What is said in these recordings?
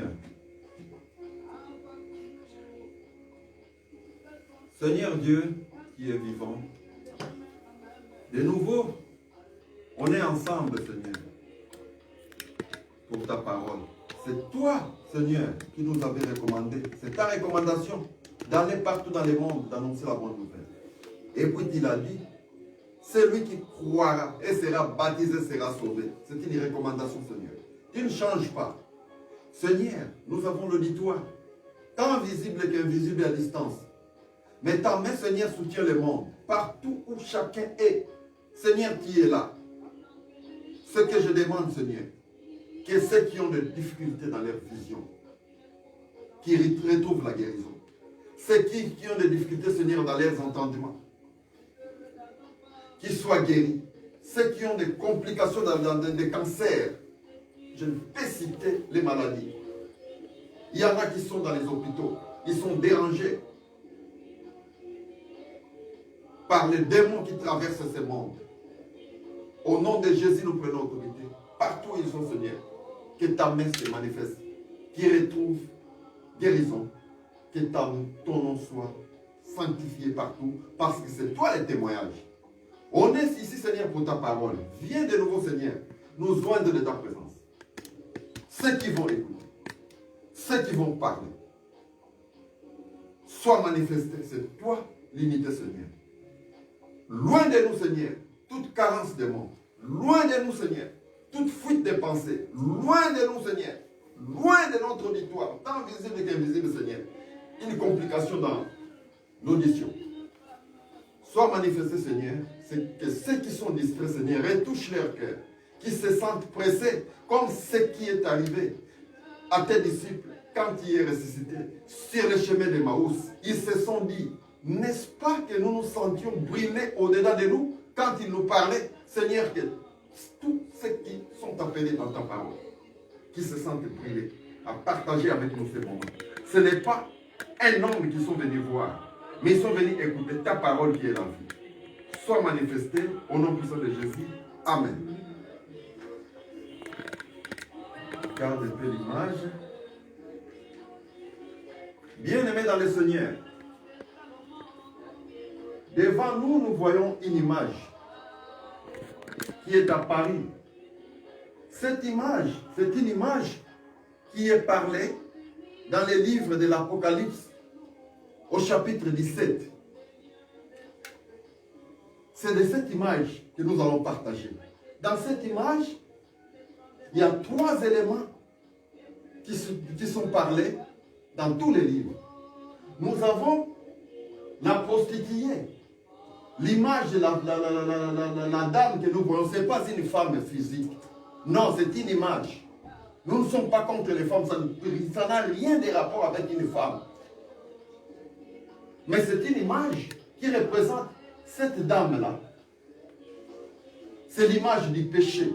Seigneur. Seigneur Dieu qui est vivant, de nouveau, on est ensemble, Seigneur, pour ta parole. C'est toi, Seigneur, qui nous avais recommandé. C'est ta recommandation d'aller partout dans le monde, d'annoncer la bonne nouvelle. Et puis il a dit, celui qui croira et sera baptisé sera sauvé. C'est une recommandation, Seigneur. Tu ne changes pas. Seigneur, nous avons l'auditoire, tant visible qu'invisible à distance. Mais ta main, Seigneur, soutient le monde. Partout où chacun est, Seigneur, qui est là. Ce que je demande, Seigneur, que ceux qui ont des difficultés dans leur vision, qui retrouvent la guérison. Ceux qui ont des difficultés, Seigneur, dans leurs entendements, qui soient guéris. Ceux qui ont des complications dans des cancers, je ne peux citer les maladies. Il y en a qui sont dans les hôpitaux, ils sont dérangés par les démons qui traversent ce monde. Au nom de Jésus, nous prenons autorité. Partout où ils sont, Seigneur, que ta main se manifeste, qu'ils retrouvent guérison, que ton nom soit sanctifié partout, parce que c'est toi le témoignage. On est ici, Seigneur, pour ta parole. Viens de nouveau, Seigneur, nous joindre de ta présence. Ceux qui vont écouter, ceux qui vont parler, soient manifestés. C'est toi l'unité, Seigneur. Loin de nous, Seigneur, toute carence de monde. Loin de nous, Seigneur, toute fuite de pensée. Loin de nous, Seigneur. Loin de notre auditoire, tant visible qu'invisible, Seigneur. Une complication dans l'audition. Sois manifesté, Seigneur, c'est que ceux qui sont distraits, Seigneur, retouchent leur cœur, qui se sentent pressés, comme ce qui est arrivé à tes disciples quand il est ressuscité sur le chemin de Maouss. Ils se sont dit, n'est-ce pas que nous nous sentions brûler au-delà de nous quand il nous parlait, Seigneur, que tous ceux qui sont appelés dans ta parole, qui se sentent brûlés, à partager avec nous ces moments. Ce n'est pas un nombre qui sont venus voir, mais ils sont venus écouter ta parole qui est la vie. Sois manifesté au nom puissant de Jésus. Amen. Regarde un peu l'image. Bien-aimés dans le Seigneur, devant nous, nous voyons une image qui est à Paris. Cette image, c'est une image qui est parlée dans les livres de l'Apocalypse au chapitre 17. C'est de cette image que nous allons partager. Dans cette image, il y a 3 éléments qui sont parlés dans tous les livres. Nous avons la prostituée. L'image de la dame que nous voyons, ce n'est pas une femme physique. Non, c'est une image. Nous ne sommes pas contre les femmes, ça n'a rien de rapport avec une femme. Mais c'est une image qui représente cette dame-là. C'est l'image du péché.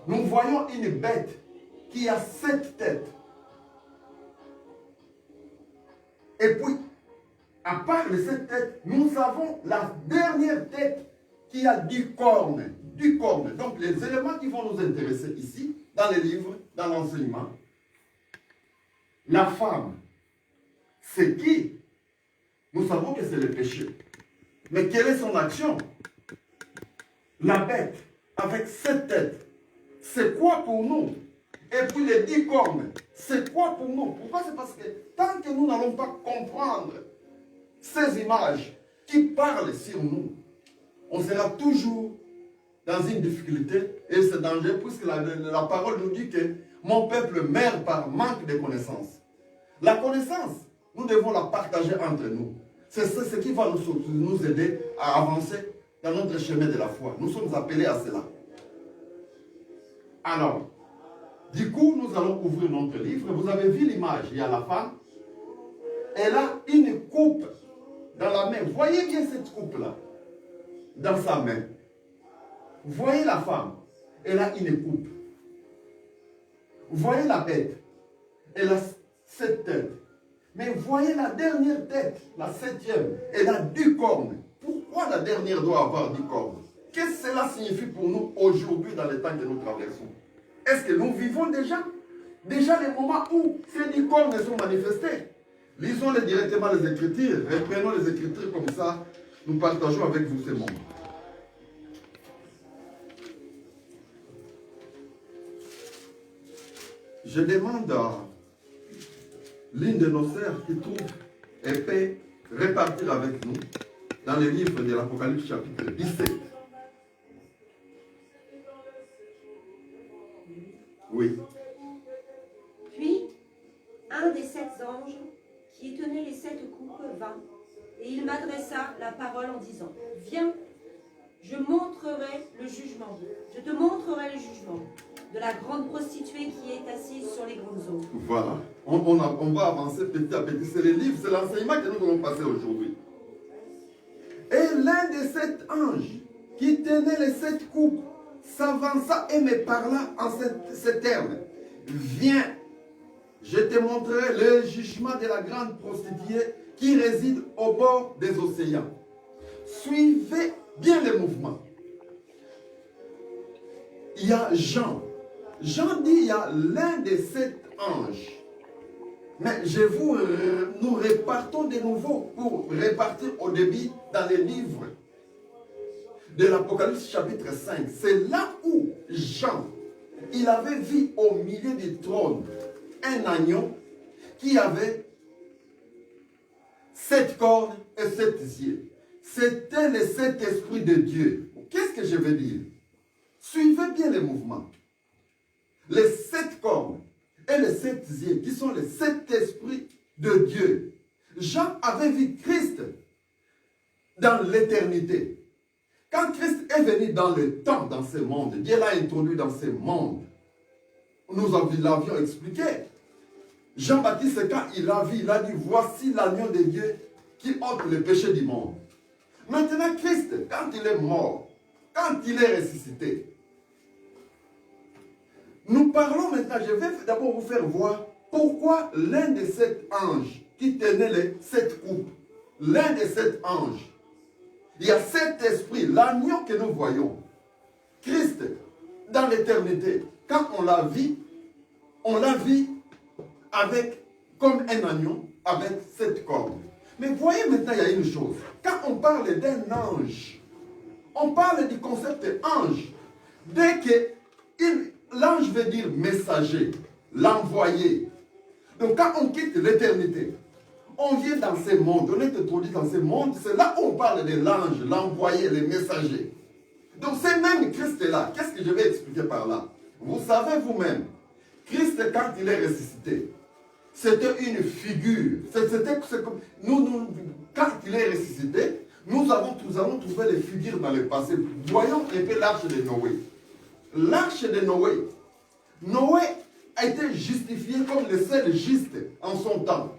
Nous voyons une bête qui a 7 têtes. Et puis, à part les 7 têtes, nous avons la dernière tête qui a 10 cornes. 10 cornes. Donc, les éléments qui vont nous intéresser ici, dans les livres, dans l'enseignement. La femme, c'est qui? Nous savons que c'est le péché. Mais quelle est son action? La bête, avec 7 têtes, c'est quoi pour nous? Et puis les 10 cornes, c'est quoi pour nous? Pourquoi? C'est parce que tant que nous n'allons pas comprendre ces images qui parlent sur nous, on sera toujours dans une difficulté et c'est dangereux puisque la parole nous dit que mon peuple meurt par manque de connaissance. La connaissance, nous devons la partager entre nous. C'est ce qui va nous aider à avancer dans notre chemin de la foi. Nous sommes appelés à cela. Alors, du coup, nous allons ouvrir notre livre. Vous avez vu l'image, il y a la femme. Elle a une coupe dans la main. Voyez bien cette coupe-là dans sa main. Voyez la femme, elle a une coupe. Voyez la bête, elle a 7 têtes. Mais voyez la dernière tête, la 7e, elle a 10 cornes. Pourquoi la dernière doit avoir 10 cornes? Qu'est-ce que cela signifie pour nous aujourd'hui dans les temps que nous traversons? Est-ce que nous vivons déjà Déjà les moments où ces 10 cornes sont manifestés. Lisons-les directement les Écritures, reprenons les Écritures comme ça, nous partageons avec vous ces moments. Je demande à l'une de nos sœurs qui trouve et peut répartir avec nous dans le livre de l'Apocalypse chapitre 17. Oui. Puis, un des 7 anges qui tenait les 7 coupes vint, et il m'adressa la parole en disant, « Viens, je montrerai le jugement. Je te montrerai le jugement de la grande prostituée qui est assise sur les grandes eaux. » Voilà. On va avancer petit à petit. C'est le livre, c'est l'enseignement que nous allons passer aujourd'hui. Et l'un des 7 anges qui tenait les 7 coupes s'avança et me parla en ces termes. Viens, je te montrerai le jugement de la grande prostituée qui réside au bord des océans. Suivez bien les mouvements. Il y a Jean. Jean dit il y a l'un des 7 anges. Mais nous repartons de nouveau pour repartir au début dans les livres de l'Apocalypse chapitre 5. C'est là où Jean, il avait vu au milieu du trône un agneau qui avait 7 cornes et 7 yeux. C'était les 7 esprits de Dieu. Qu'est-ce que je veux dire? Suivez bien les mouvements. Les 7 cornes et les 7 yeux, qui sont les 7 esprits de Dieu. Jean avait vu Christ dans l'éternité. Quand Christ est venu dans le temps, dans ce monde, Dieu l'a introduit dans ce monde. Nous l'avions expliqué. Jean-Baptiste, quand il a vu, il a dit, voici l'agneau de Dieu qui ôte le péché du monde. Maintenant, Christ, quand il est mort, quand il est ressuscité, nous parlons maintenant, je vais d'abord vous faire voir pourquoi l'un des 7 anges qui tenait les 7 coupes, l'un des 7 anges, il y a 7 esprits, l'agneau que nous voyons, Christ, dans l'éternité, quand on l'a vu avec, comme un agneau, avec 7 cornes. Mais voyez maintenant, il y a une chose. Quand on parle d'un ange, on parle du concept ange. Dès que l'ange veut dire messager, l'envoyé. Donc quand on quitte l'éternité, on vient dans ce monde, on est introduit dans ce monde, c'est là où on parle de l'ange, l'envoyé, le messager. Donc c'est même Christ-là. Qu'est-ce que je vais expliquer par là? Vous savez vous-même, Christ, quand il est ressuscité, c'était une figure. Quand il est ressuscité, nous avons trouvé les figures dans le passé. Voyons un peu l'arche de Noé. L'arche de Noé. Noé a été justifié comme le seul juste en son temps.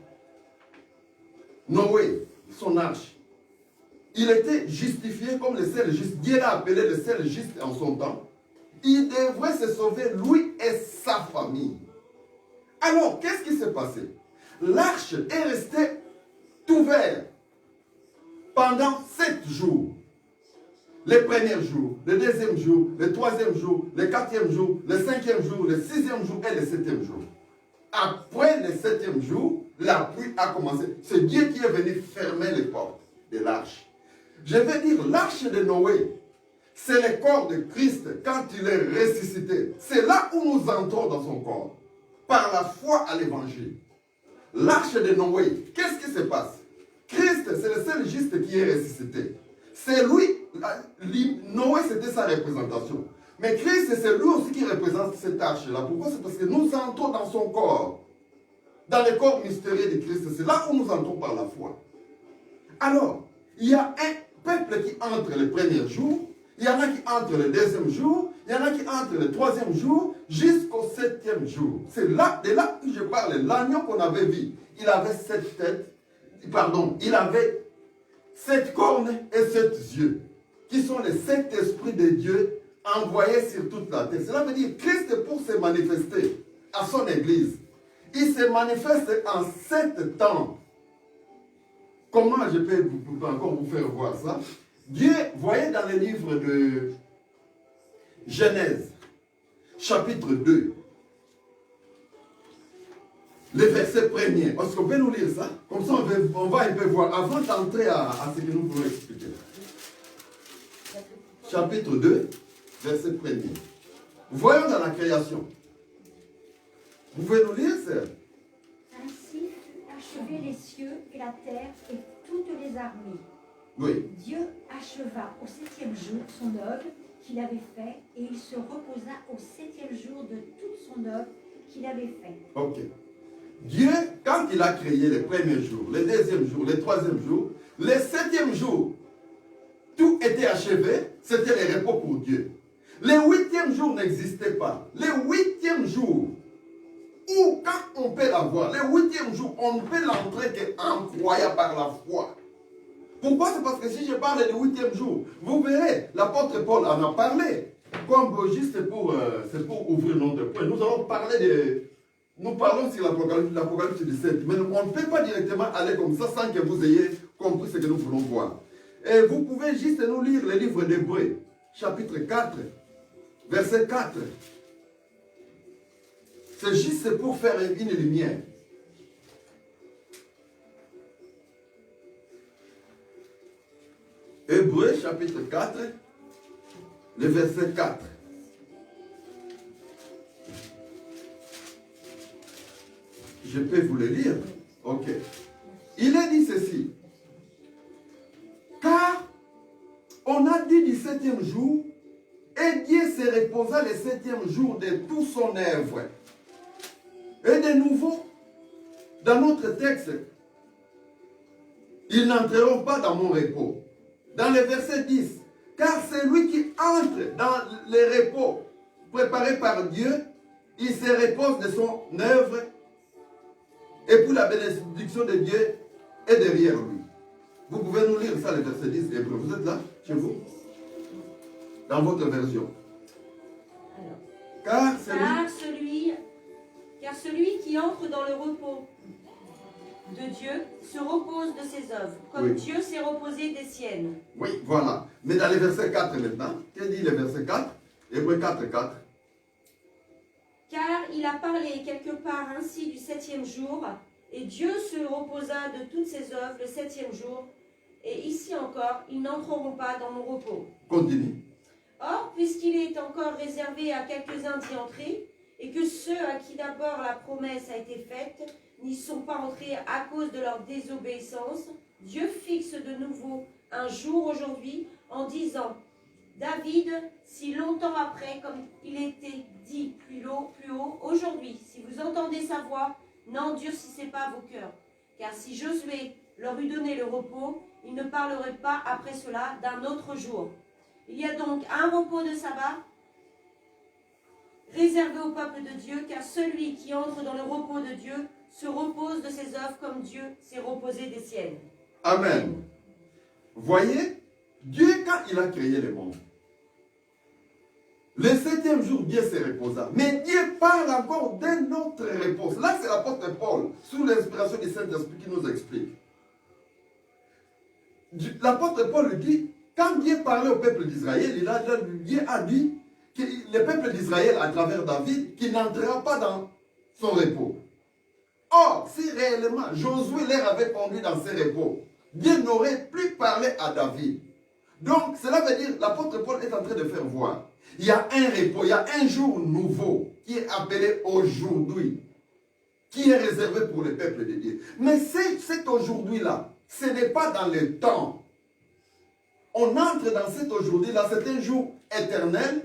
Noé, son arche. Il était justifié comme le seul juste. Dieu l'a appelé le seul juste en son temps. Il devrait se sauver, lui et sa famille. Alors, qu'est-ce qui s'est passé? L'arche est restée ouverte pendant 7 jours. Le premier jour, le deuxième jour, le troisième jour, le quatrième jour, le cinquième jour, le sixième jour et le septième jour. Après le septième jour, la pluie a commencé. C'est Dieu qui est venu fermer les portes de l'arche. Je veux dire, l'arche de Noé, c'est le corps de Christ quand il est ressuscité. C'est là où nous entrons dans son corps, par la foi à l'évangile. L'arche de Noé, qu'est-ce qui se passe? Christ, c'est le seul juste qui est ressuscité. C'est lui, Noé c'était sa représentation. Mais Christ, c'est lui aussi qui représente cette arche-là. Pourquoi? C'est parce que nous entrons dans son corps. Dans le corps mystérieux de Christ. C'est là où nous entrons par la foi. Alors, il y a un peuple qui entre le premier jour, il y en a qui entrent le deuxième jour, il y en a qui entrent le troisième jour, jusqu'au septième jour. C'est là, de là que je parle. L'agneau qu'on avait vu, il avait 7 têtes, il avait 7 cornes et 7 yeux, qui sont les 7 esprits de Dieu envoyés sur toute la terre. Cela veut dire Christ, pour se manifester à son église, il se manifeste en 7 temps. Comment je peux encore vous faire voir ça? Dieu, voyez dans le livre de Genèse, chapitre 2, Le verset premier. Est-ce qu'on peut nous lire ça? Comme ça, on va un peu voir. Avant d'entrer à ce que nous voulons expliquer. Chapitre 2, verset premier. Voyons dans la création. Vous pouvez nous lire, sœur? Ainsi fut achevé les cieux et la terre et toutes les armées. Oui. Dieu acheva au 7e jour son œuvre qu'il avait faite et il se reposa au 7e jour de toute son œuvre qu'il avait faite. Ok. Dieu, quand il a créé les premiers jours, les deuxièmes jours, les troisièmes jours, les septièmes jours, tout était achevé, c'était le repos pour Dieu. Les huitièmes jours n'existaient pas. Les huitièmes jours, ou quand on peut l'avoir, les huitièmes jours, on ne peut l'entrer qu'en croyant par la foi. Pourquoi? C'est parce que si je parle du huitième jour, vous verrez, l'apôtre Paul en a parlé. Comme juste c'est pour ouvrir notre point. Nous allons parler de... Nous parlons sur l'Apocalypse 17, mais on ne peut pas directement aller comme ça sans que vous ayez compris ce que nous voulons voir. Et vous pouvez juste nous lire le livre d'Hébreux, chapitre 4, verset 4. C'est juste pour faire une lumière. Hébreux, chapitre 4, le verset 4. Je peux vous le lire? Ok. Il est dit ceci. Car on a dit du septième jour, et Dieu se reposa le septième jour de tout son œuvre. Et de nouveau, dans notre texte, ils n'entreront pas dans mon repos. Dans le verset 10, car c'est lui qui entre dans le repos préparé par Dieu, il se repose de son œuvre. Et pour la bénédiction de Dieu est derrière lui. Vous pouvez nous lire ça, le verset 10 d'Hébreux. Vous êtes là, chez vous? Dans votre version. Alors, Car celui qui entre dans le repos de Dieu se repose de ses œuvres, comme Oui. Dieu s'est reposé des siennes. Oui, voilà. Mais dans le verset 4 maintenant, qu'est-ce dit le verset 4? Hébreux 4, 4. Car il a parlé quelque part ainsi du septième jour, et Dieu se reposa de toutes ses œuvres le septième jour, et ici encore, ils n'entreront pas dans mon repos. Continue. Or, puisqu'il est encore réservé à quelques-uns d'y entrer, et que ceux à qui d'abord la promesse a été faite n'y sont pas entrés à cause de leur désobéissance, Dieu fixe de nouveau un jour aujourd'hui en disant: David, si longtemps après, comme il était dit plus haut, aujourd'hui, si vous entendez sa voix, n'endurcissez pas vos cœurs. Car si Josué leur eût donné le repos, ils ne parleraient pas après cela d'un autre jour. Il y a donc un repos de sabbat réservé au peuple de Dieu, car celui qui entre dans le repos de Dieu se repose de ses œuvres comme Dieu s'est reposé des siennes. Amen. Voyez, Dieu, quand il a créé le monde, le septième jour, Dieu se reposa. Mais Dieu parle encore d'un autre repos. Là, c'est l'apôtre Paul, sous l'inspiration du Saint-Esprit, qui nous explique. L'apôtre Paul dit, quand Dieu parlait au peuple d'Israël, Dieu a dit que le peuple d'Israël, à travers David, qu'il n'entrera pas dans son repos. Or, si réellement Josué leur avait conduit dans ce repos, Dieu n'aurait plus parlé à David. Donc, cela veut dire, l'apôtre Paul est en train de faire voir. Il y a un repos, il y a un jour nouveau qui est appelé aujourd'hui, qui est réservé pour le peuple de Dieu. Mais cet aujourd'hui-là, ce n'est pas dans le temps. On entre dans cet aujourd'hui-là, c'est un jour éternel,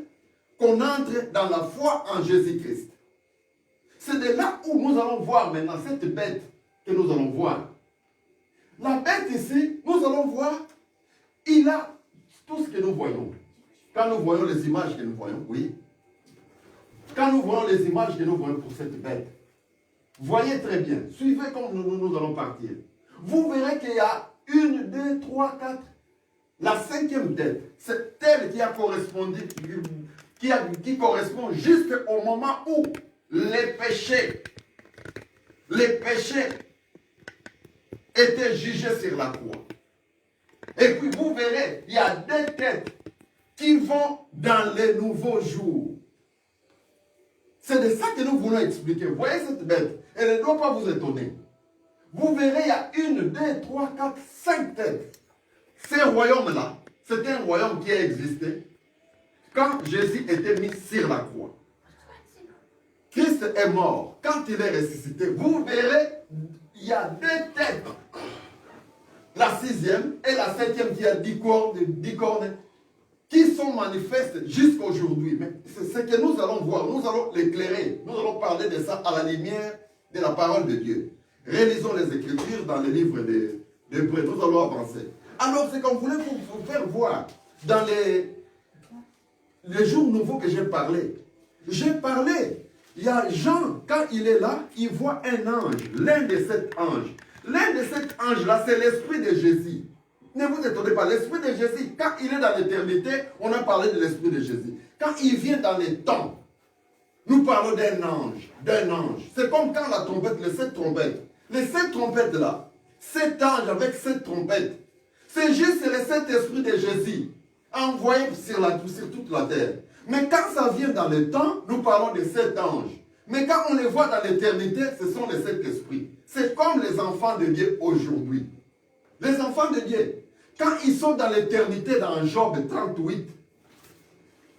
qu'on entre dans la foi en Jésus-Christ. C'est de là où nous allons voir maintenant cette bête que nous allons voir. La bête ici, nous allons voir, il a tout ce que nous voyons. Quand nous voyons les images que nous voyons, oui. Quand nous voyons les images que nous voyons pour cette bête, voyez très bien, suivez comme nous allons partir. Vous verrez qu'il y a 1, 2, 3, 4. La cinquième tête, c'est elle qui a correspondu, qui correspond jusqu'au moment où les péchés étaient jugés sur la croix. Et puis vous verrez, il y a 2 têtes qui vont dans les nouveaux jours. C'est de ça que nous voulons expliquer. Vous voyez cette bête, elle doit doit pas vous étonner. Vous verrez, il y a 1, 2, 3, 4, 5 têtes. Ces royaumes-là, c'était un royaume qui a existé quand Jésus était mis sur la croix. Christ est mort. Quand il est ressuscité, vous verrez, il y a 2 têtes. La 6e et la 7e qui a 10 cornes qui sont manifestes jusqu'à aujourd'hui. Mais c'est ce que nous allons voir. Nous allons l'éclairer. Nous allons parler de ça à la lumière de la parole de Dieu. Réalisons les Écritures dans le livre d'Hébreux. Nous allons avancer. Alors, c'est qu'on voulait vous faire voir dans les jours nouveaux que j'ai parlé. J'ai parlé. Il y a Jean, quand il est là, il voit un ange, l'un de 7 anges. L'un de 7 anges-là, c'est l'esprit de Jésus. Ne vous étonnez pas, l'esprit de Jésus, quand il est dans l'éternité, on a parlé de l'esprit de Jésus. Quand il vient dans les temps, nous parlons d'un ange, C'est comme quand la trompette, les 7 trompettes. Les 7 trompettes là, 7 anges avec 7 trompettes. C'est juste les 7 esprits de Jésus, envoyés sur toute la terre. Mais quand ça vient dans le temps, nous parlons de 7 anges. Mais quand on les voit dans l'éternité, ce sont les 7 esprits. C'est comme les enfants de Dieu aujourd'hui. Les enfants de Dieu, quand ils sont dans l'éternité, dans Job 38,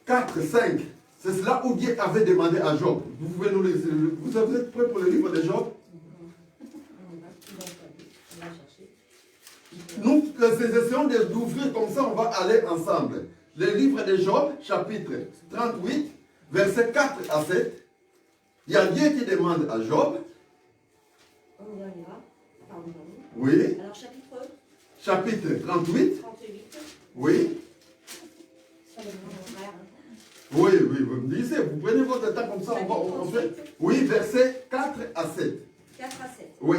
4, 5, c'est cela où Dieu avait demandé à Job. Vous pouvez nous laisser. Vous êtes prêts pour le livre de Job? Nous essayons d'ouvrir comme ça, on va aller ensemble. Le livre de Job, chapitre 38, versets 4 à 7. Il y a Dieu qui demande à Job. On y va. Pardon. Oui. Alors, chapitre 38. Oui. Oui, vous me disiez, vous prenez votre temps comme ça, on fait. Oui, versets 4 à 7. 4 à 7. Oui.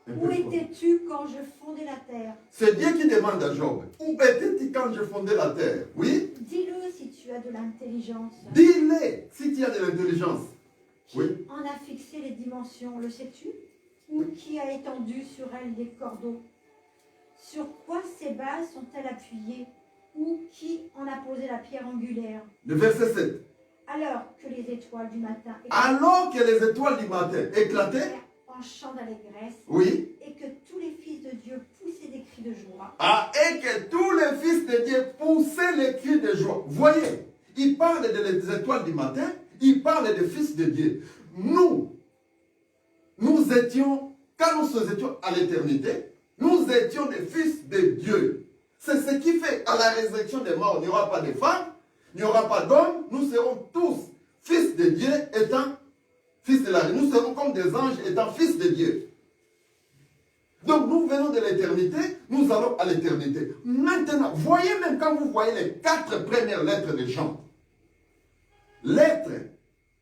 Où étais-tu quand je fondais la terre? C'est Dieu qui demande à Job. Où étais-tu quand je fondais la terre? Oui. Dis-le si tu as de l'intelligence. Dis-le si tu as de l'intelligence. Qui Oui. en a fixé les dimensions, le sais-tu? Ou qui a étendu sur elles des cordeaux? Sur quoi ces bases sont-elles appuyées? Ou qui en a posé la pierre angulaire? Le verset 7. Alors que les étoiles du matin Alors que les étoiles du matin éclataient. En chant d'allégresse. Oui. Et que tous les fils de Dieu poussaient des cris de joie. Ah, et que tous les fils de Dieu poussaient les cris de joie. Voyez, il parle des étoiles du matin, il parle des fils de Dieu. Nous étions, quand nous étions à l'éternité, nous étions des fils de Dieu. C'est ce qui fait à la résurrection des morts, il n'y aura pas de femmes, il n'y aura pas d'hommes, nous serons tous fils de Dieu étant fils de la vie. Nous serons comme des anges étant fils de Dieu. Donc nous venons de l'éternité, nous allons à l'éternité. Maintenant, voyez même quand vous voyez les 4 premières lettres de Jean. Lettres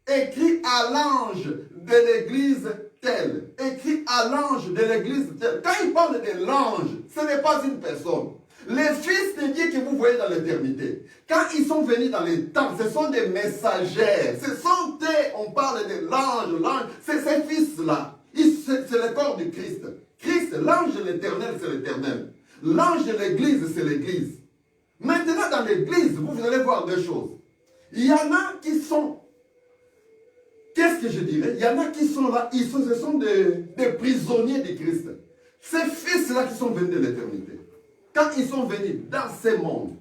écrites à l'ange de l'église telle. Écrit à l'ange de l'église telle. Quand il parle de l'ange, ce n'est pas une personne. Les fils de Dieu que vous voyez dans l'éternité, quand ils sont venus dans les temps, ce sont des messagers. Ce sont eux, on parle de l'ange, c'est ces fils-là. C'est le corps du Christ. Christ, l'ange de l'éternel, c'est l'éternel. L'ange de l'église, c'est l'église. Maintenant, dans l'église, vous allez voir 2 choses. Il y en a qui sont, qu'est-ce que je dirais? Il y en a qui sont là, ce sont des prisonniers du Christ. Ces fils-là qui sont venus de l'éternité. Quand ils sont venus dans ce monde,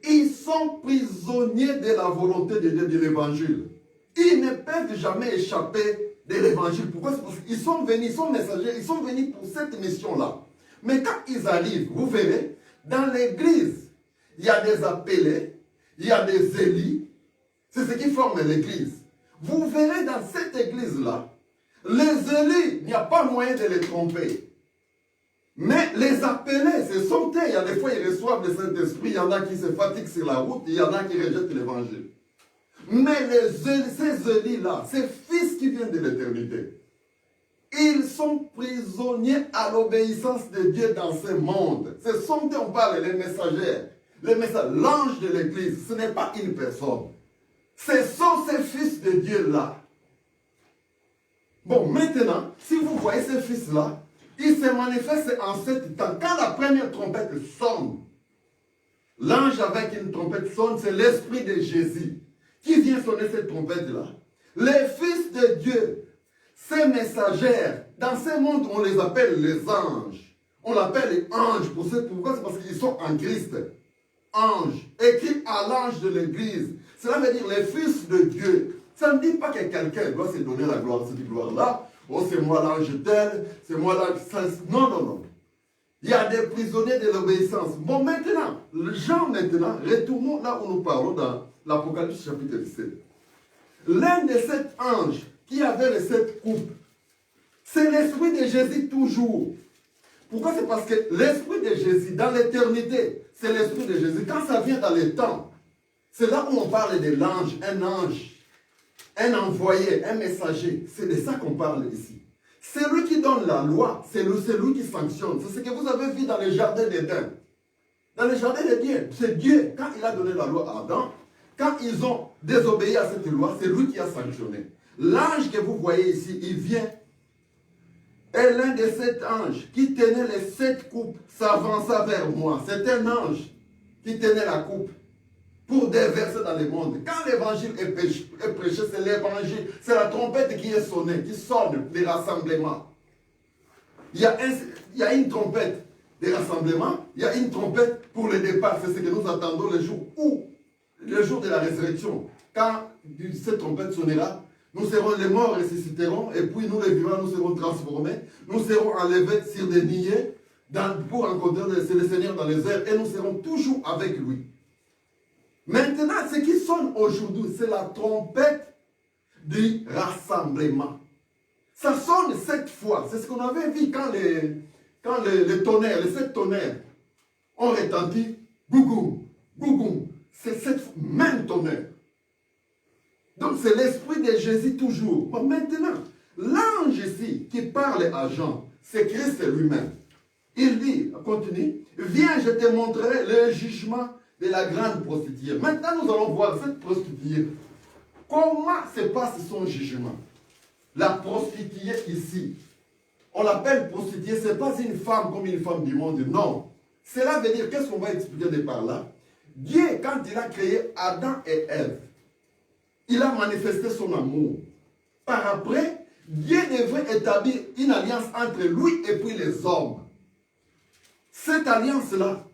ils sont prisonniers de la volonté de Dieu, de l'évangile. Ils ne peuvent jamais échapper de l'évangile. Pourquoi? C'est parce qu'ils sont venus, ils sont messagers, ils sont venus pour cette mission-là. Mais quand ils arrivent, vous verrez, dans l'église, il y a des appelés, il y a des élus. C'est ce qui forme l'église. Vous verrez dans cette église-là, les élus, il n'y a pas moyen de les tromper. Mais les appelés, ce sont eux. Il y a des fois, ils reçoivent le Saint-Esprit. Il y en a qui se fatiguent sur la route. Il y en a qui rejettent l'évangile. Mais ces élus-là, ces fils qui viennent de l'éternité, ils sont prisonniers à l'obéissance de Dieu dans ce monde. Ce sont eux, on parle, les messagers. L'ange de l'église, ce n'est pas une personne. Ce sont ces fils de Dieu-là. Bon, maintenant, si vous voyez ces fils-là, ils se manifestent en 7 temps. Quand la première trompette sonne, l'ange avec une trompette sonne, c'est l'esprit de Jésus qui vient sonner cette trompette-là. Les fils de Dieu, ces messagères, dans ce monde, on les appelle les anges. On l'appelle les anges. Pourquoi? C'est parce qu'ils sont en Christ. Ange, écrit à l'ange de l'église. Cela veut dire les fils de Dieu. Ça ne dit pas que quelqu'un doit se donner la gloire, cette gloire-là. Oh, c'est moi l'ange tel, c'est moi l'ange. Non, non, non. Il y a des prisonniers de l'obéissance. Bon, maintenant, Jean, maintenant, retournons là où nous parlons dans l'Apocalypse chapitre 17. L'un de sept anges qui avait les sept coupes, c'est l'esprit de Jésus toujours. Pourquoi? C'est parce que l'esprit de Jésus, dans l'éternité, c'est l'esprit de Jésus. Quand ça vient dans les temps, c'est là où on parle de l'ange, un envoyé, un messager. C'est de ça qu'on parle ici. C'est lui qui donne la loi, c'est lui qui sanctionne. C'est ce que vous avez vu dans le jardin d'Éden. Dans le jardin d'Éden, c'est Dieu, quand il a donné la loi à Adam, quand ils ont désobéi à cette loi, c'est lui qui a sanctionné. L'ange que vous voyez ici, il vient. Et l'un des sept anges qui tenait les sept coupes s'avança vers moi. C'est un ange qui tenait la coupe pour déverser dans le monde. Quand l'évangile est prêché, c'est l'évangile, c'est la trompette qui est sonnée, qui sonne des rassemblements. Il y a une trompette des rassemblements, il y a une trompette pour le départ. C'est ce que nous attendons le jour de la résurrection. Quand cette trompette sonnera, nous serons, les morts ressusciteront, et puis nous les vivants, nous serons transformés, nous serons enlevés sur des niais pour rencontrer le Seigneur dans les airs, et nous serons toujours avec lui. Maintenant, ce qui sonne aujourd'hui, c'est la trompette du rassemblement. Ça sonne 7 fois. C'est ce qu'on avait vu quand les tonnerres, les 7 tonnerres ont retenti. Gougoum, gougoum. C'est cette même tonnerre. Donc c'est l'esprit de Jésus toujours. Bon, maintenant, l'ange ici qui parle à Jean, c'est Christ lui-même. Il dit, continue, viens, je te montrerai le jugement de la grande prostituée. Maintenant, nous allons voir cette prostituée. Comment se passe son jugement? La prostituée ici, on l'appelle prostituée, ce n'est pas une femme comme une femme du monde, non. Cela veut dire, qu'est-ce qu'on va expliquer de par là? Dieu, quand il a créé Adam et Ève, il a manifesté son amour. Par après, Dieu devrait établir une alliance entre lui et puis les hommes. Cette alliance-là,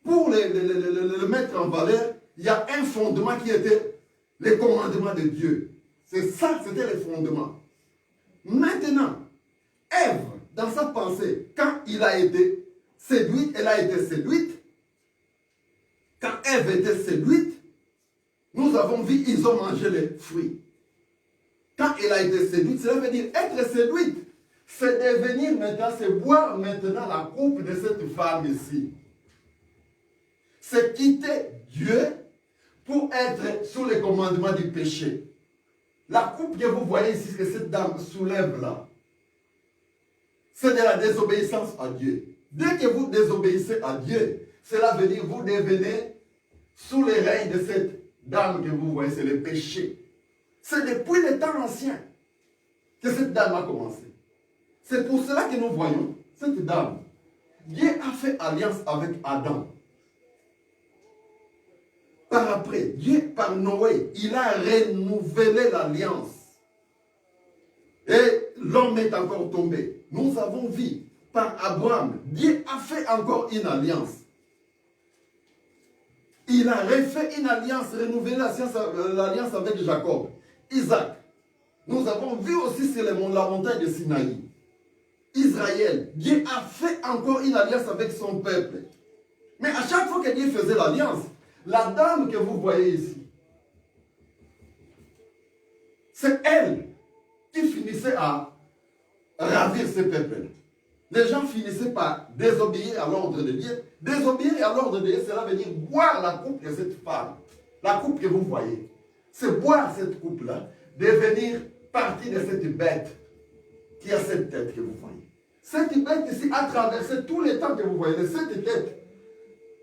pour le mettre en valeur, il y a un fondement qui était les commandements de Dieu. C'est ça, c'était le fondement. Maintenant, Ève, dans sa pensée, quand il a été séduite, elle a été séduite. Quand Ève était séduite, nous avons vu, ils ont mangé les fruits. Quand elle a été séduite, cela veut dire être séduite. C'est devenir maintenant, c'est boire maintenant la coupe de cette femme ici. C'est quitter Dieu pour être sous les commandements du péché. La coupe que vous voyez ici, que cette dame soulève là, c'est de la désobéissance à Dieu. Dès que vous désobéissez à Dieu, cela veut dire que vous devenez sous les règnes de cette dame que vous voyez, c'est le péché. C'est depuis les temps anciens que cette dame a commencé. C'est pour cela que nous voyons cette dame. Dieu a fait alliance avec Adam. Par après, Dieu, par Noé, il a renouvelé l'alliance. Et l'homme est encore tombé. Nous avons vu par Abraham, Dieu a fait encore une alliance. Il a refait une alliance, renouvelé l'alliance avec Jacob, Isaac. Nous avons vu aussi sur la montagne de Sinaï. Israël, Dieu a fait encore une alliance avec son peuple. Mais à chaque fois que Dieu faisait l'alliance, la dame que vous voyez ici, c'est elle qui finissait à ravir ce peuple. Les gens finissaient par désobéir à l'ordre de Dieu. Désobéir à l'ordre de Dieu, cela veut dire boire la coupe de cette femme. La coupe que vous voyez. C'est boire cette coupe-là, devenir partie de cette bête qui a cette tête que vous voyez. Cette bête ici a traversé tous les temps que vous voyez. Cette tête,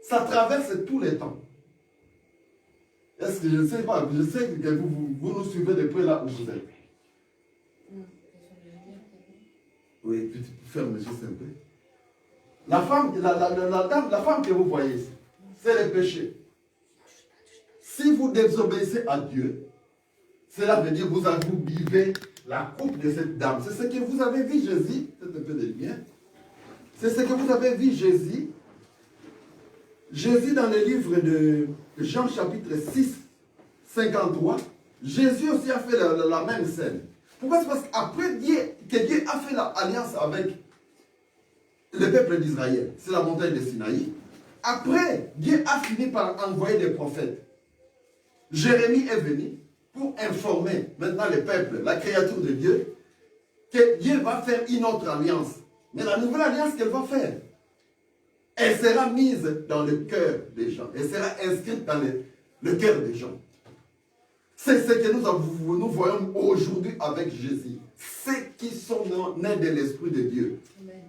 ça traverse tous les temps. Est-ce que je ne sais pas, je sais que vous nous suivez de près là où vous êtes. Oui, tu fermes juste un peu. La femme que vous voyez ici, c'est le péché. Si vous désobéissez à Dieu, Cela veut dire vous buvez la coupe de cette dame. C'est ce que vous avez vu Jésus. C'est un peu de lumière. C'est ce que vous avez vu Jésus. Jésus dans le livre de Jean chapitre 6, 53. Jésus aussi a fait la même scène. Pourquoi? C'est parce qu'après que Dieu a fait l'alliance avec le peuple d'Israël. C'est la montagne de Sinaï. Après, Dieu a fini par envoyer des prophètes. Jérémie est venu pour informer maintenant le peuple, la créature de Dieu, que Dieu va faire une autre alliance. Mais la nouvelle alliance qu'elle va faire, elle sera mise dans le cœur des gens. Elle sera inscrite dans le cœur des gens. C'est ce que nous voyons aujourd'hui avec Jésus. Ceux qui sont nés de l'Esprit de Dieu. Amen.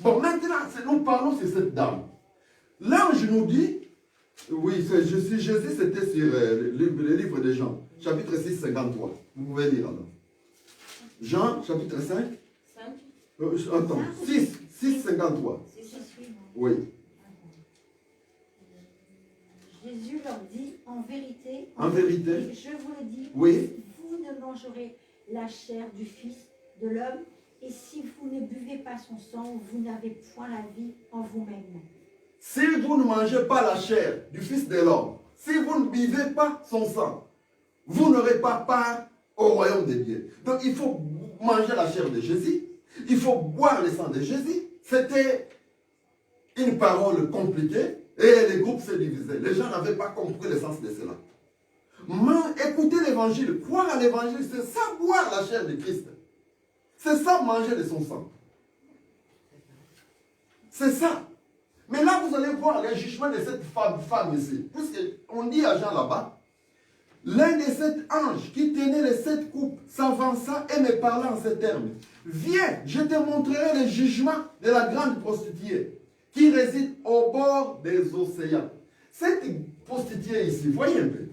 Bon, maintenant, nous parlons sur cette dame. L'ange nous dit, oui, Jésus, c'était sur le livre de Jean, chapitre 6, 53. Vous pouvez lire alors. Jean, chapitre 5. 5. Attends, 6, 53. Oui. Jésus leur dit, en vérité, je vous le dis, oui. Vous ne mangerez la chair du Fils de l'homme, et si vous ne buvez pas son sang, vous n'avez point la vie en vous-même. Si vous ne mangez pas la chair du Fils de l'homme, si vous ne buvez pas son sang, vous n'aurez pas part au royaume de Dieu. Donc il faut manger la chair de Jésus, il faut boire le sang de Jésus. C'était une parole compliquée et les groupes se divisaient. Les gens n'avaient pas compris le sens de cela. Mais écouter l'évangile, croire à l'évangile, c'est ça boire la chair de Christ. C'est ça manger de son sang. C'est ça. Mais là, vous allez voir le jugement de cette femme ici. Puisqu'on dit à Jean là-bas, l'un de sept anges qui tenait les 7 coupes s'avança et me parla en ces termes. Viens, je te montrerai le jugement de la grande prostituée qui réside au bord des océans. Cette prostituée ici, voyez un peu.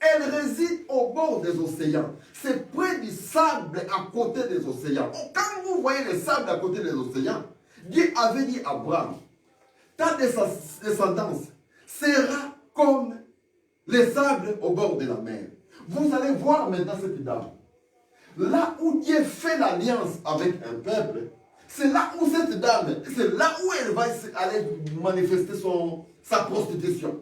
Elle réside au bord des océans. C'est près du sable à côté des océans. Quand vous voyez le sable à côté des océans, Dieu avait dit à Abraham, ta descendance sera comme les sables au bord de la mer. Vous allez voir maintenant cette dame. Là où Dieu fait l'alliance avec un peuple, c'est là où cette dame, c'est là où elle va aller manifester sa prostitution.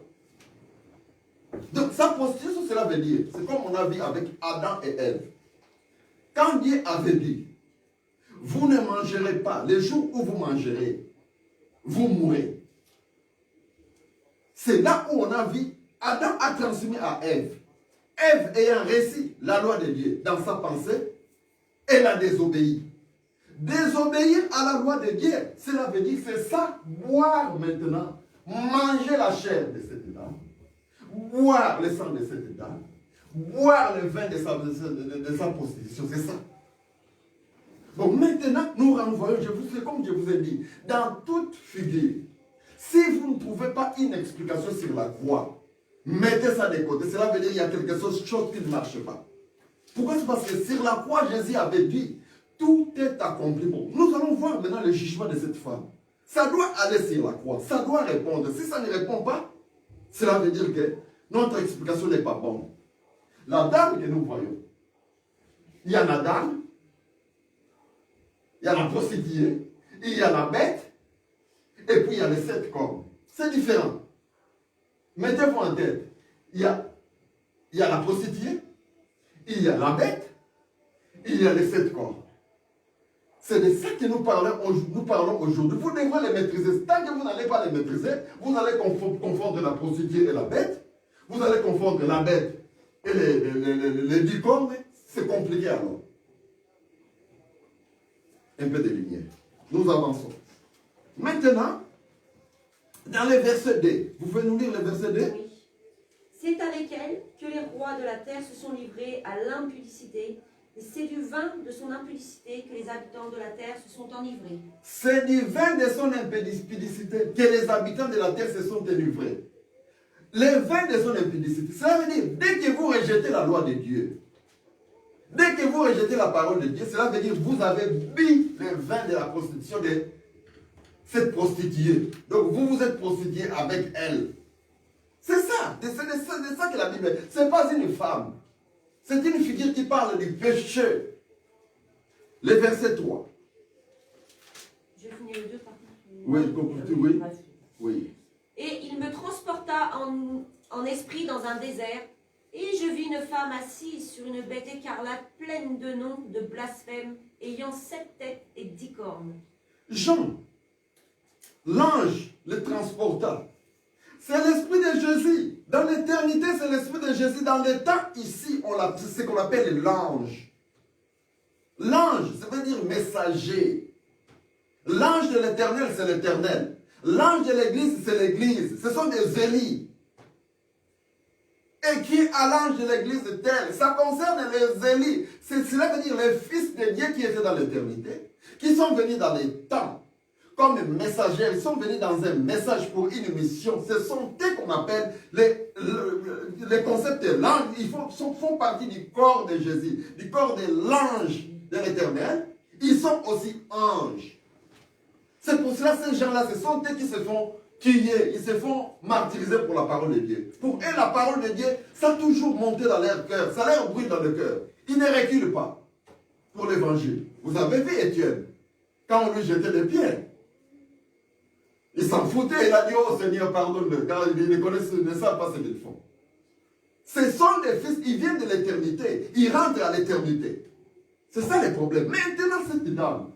Donc sa prostitution, cela veut dire, c'est comme on a vu avec Adam et Ève. Quand Dieu avait dit, vous ne mangerez pas, le jour où vous mangerez, vous mourrez. C'est là où on a vu, Adam a transmis à Ève. Ève ayant reçu la loi de Dieu dans sa pensée, elle a désobéi. Désobéir à la loi de Dieu, cela veut dire, c'est ça, boire maintenant, manger la chair de cette dame, boire le sang de cette dame, boire le vin de sa prostitution, c'est ça. Bon, maintenant, nous renvoyons, comme je vous ai dit, dans toute figure, si vous ne trouvez pas une explication sur la croix, mettez ça de côté. Cela veut dire qu'il y a quelque chose qui ne marche pas. Pourquoi? C'est parce que sur la croix, Jésus avait dit, tout est accompli. Bon, nous allons voir maintenant le jugement de cette femme. Ça doit aller sur la croix, ça doit répondre. Si ça ne répond pas, cela veut dire que notre explication n'est pas bonne. La dame que nous voyons, il y a la dame, il y a la prostituée, il y a la bête, et puis il y a les 7 cornes. C'est différent. Mettez-vous en tête, il y a la prostituée, il y a la bête, il y a les 7 cornes. C'est de ça que nous parlons aujourd'hui. Vous devrez les maîtriser. Tant que vous n'allez pas les maîtriser, vous allez confondre la prostituée et la bête. Vous allez confondre la bête et les 10 cornes. C'est compliqué alors. Un peu de lumière. Nous avançons. Maintenant, dans le verset 2, vous pouvez nous lire le verset 2? Oui. C'est avec elle que les rois de la terre se sont livrés à l'impudicité, et c'est du vin de son impudicité que les habitants de la terre se sont enivrés. C'est du vin de son impudicité que les habitants de la terre se sont enivrés. Le vin de son impudicité, cela veut dire, dès que vous rejetez la loi de Dieu, dès que vous rejetez la parole de Dieu, cela veut dire que vous avez bu le vin de la prostitution de cette prostituée. Donc vous vous êtes prostitué avec elle. C'est ça. C'est de ça que la Bible. Ce n'est pas une femme. C'est une figure qui parle du péché. Le verset 3. Je finis le 2 par contre. Oui, oui. Oui. Et il me transporta en esprit dans un désert, et je vis une femme assise sur une bête écarlate pleine de noms de blasphème, ayant 7 têtes et 10 cornes. Jean, l'ange le transporta. C'est l'esprit de Jésus. Dans l'éternité, c'est l'esprit de Jésus. Dans le temps, ici, c'est ce qu'on appelle l'ange. L'ange, ça veut dire messager. L'ange de l'éternel, c'est l'éternel. L'ange de l'église, c'est l'église. Ce sont des Élis. Écrit à l'ange de l'église de terre. Ça concerne les Élis. Cela veut dire les fils de Dieu qui étaient dans l'éternité, qui sont venus dans les temps comme messagers. Ils sont venus dans un message pour une mission. Ce sont eux qu'on appelle les concepts de l'ange. Ils font partie du corps de Jésus, du corps de l'ange de l'éternel. Ils sont aussi anges. C'est pour cela que ces gens-là, ce sont eux qui se font tuer, ils se font martyriser pour la parole de Dieu. Pour eux, la parole de Dieu, ça a toujours monté dans leur cœur, ça leur brûle dans le cœur. Ils ne reculent pas pour l'évangile. Vous avez vu Étienne, quand on lui jetait des pierres, il s'en foutait, il a dit, oh Seigneur, pardonne-le, car ils ne savent pas ce qu'ils font. Ce sont des fils, ils viennent de l'éternité, ils rentrent à l'éternité. C'est ça le problème. Maintenant, cette dame,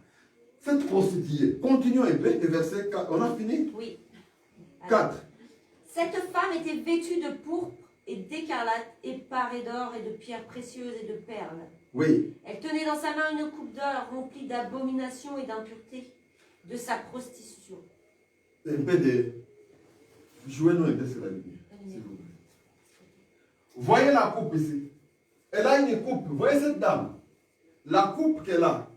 cette prostituée, continuons un peu, le verset 4, on a fini? Oui. 4. Cette femme était vêtue de pourpre et d'écarlate, et parée d'or et de pierres précieuses et de perles. Oui. Elle tenait dans sa main une coupe d'or remplie d'abominations et d'impuretés, de sa prostitution. Un peu de... Jouez-nous un peu sur la lumière, s'il vous plaît. Voyez la coupe ici. Elle a une coupe. Voyez cette dame. La coupe qu'elle a.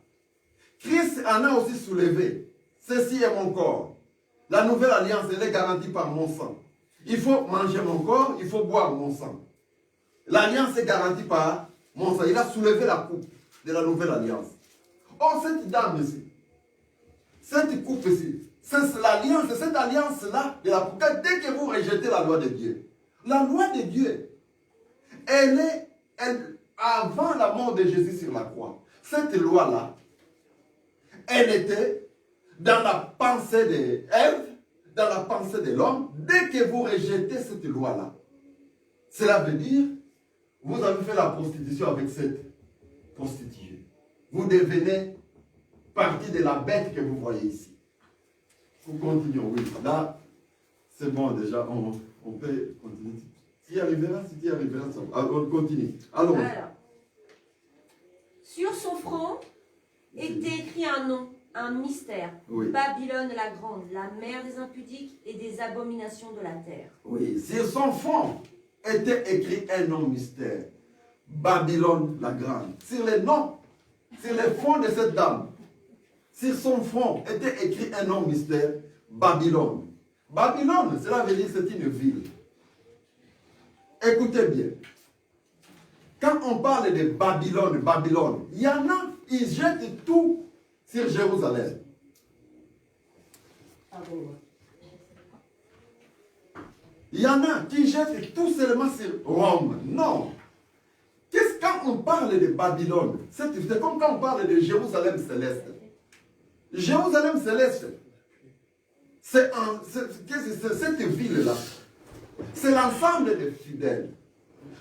Christ en a aussi soulevé. Ceci est mon corps. La nouvelle alliance, elle est garantie par mon sang. Il faut manger mon corps, il faut boire mon sang. L'alliance est garantie par mon sang. Il a soulevé la coupe de la nouvelle alliance. Or, cette dame ici, cette coupe ici, c'est l'alliance, c'est cette alliance-là de la coupe. Dès que vous rejetez la loi de Dieu, la loi de Dieu, avant la mort de Jésus sur la croix, cette loi-là, elle était dans la pensée d'Ève, dans la pensée de l'homme. Dès que vous rejetez cette loi-là, cela veut dire, vous avez fait la prostitution avec cette prostituée. Vous devenez partie de la bête que vous voyez ici. Nous continuons, oui. Là, c'est bon déjà, on peut continuer. Si tu y arriveras, ça va. Alors, on continue. Alors, sur son front était écrit un nom, un mystère. Oui. Babylone la grande, la mère des impudiques et des abominations de la terre. oui, sur son front était écrit un nom mystère. Babylone la grande. Sur les noms, sur les fronts de cette dame, sur son front était écrit un nom mystère, Babylone. Babylone, cela veut dire que c'est une ville. Écoutez bien. Quand on parle de Babylone, il y en a, ils jettent tout sur Jérusalem. Il y en a qui jettent tout seulement sur Rome. Non. Quand on parle de Babylone, c'est comme quand on parle de Jérusalem céleste. Jérusalem céleste, c'est cette ville-là. C'est l'ensemble des fidèles.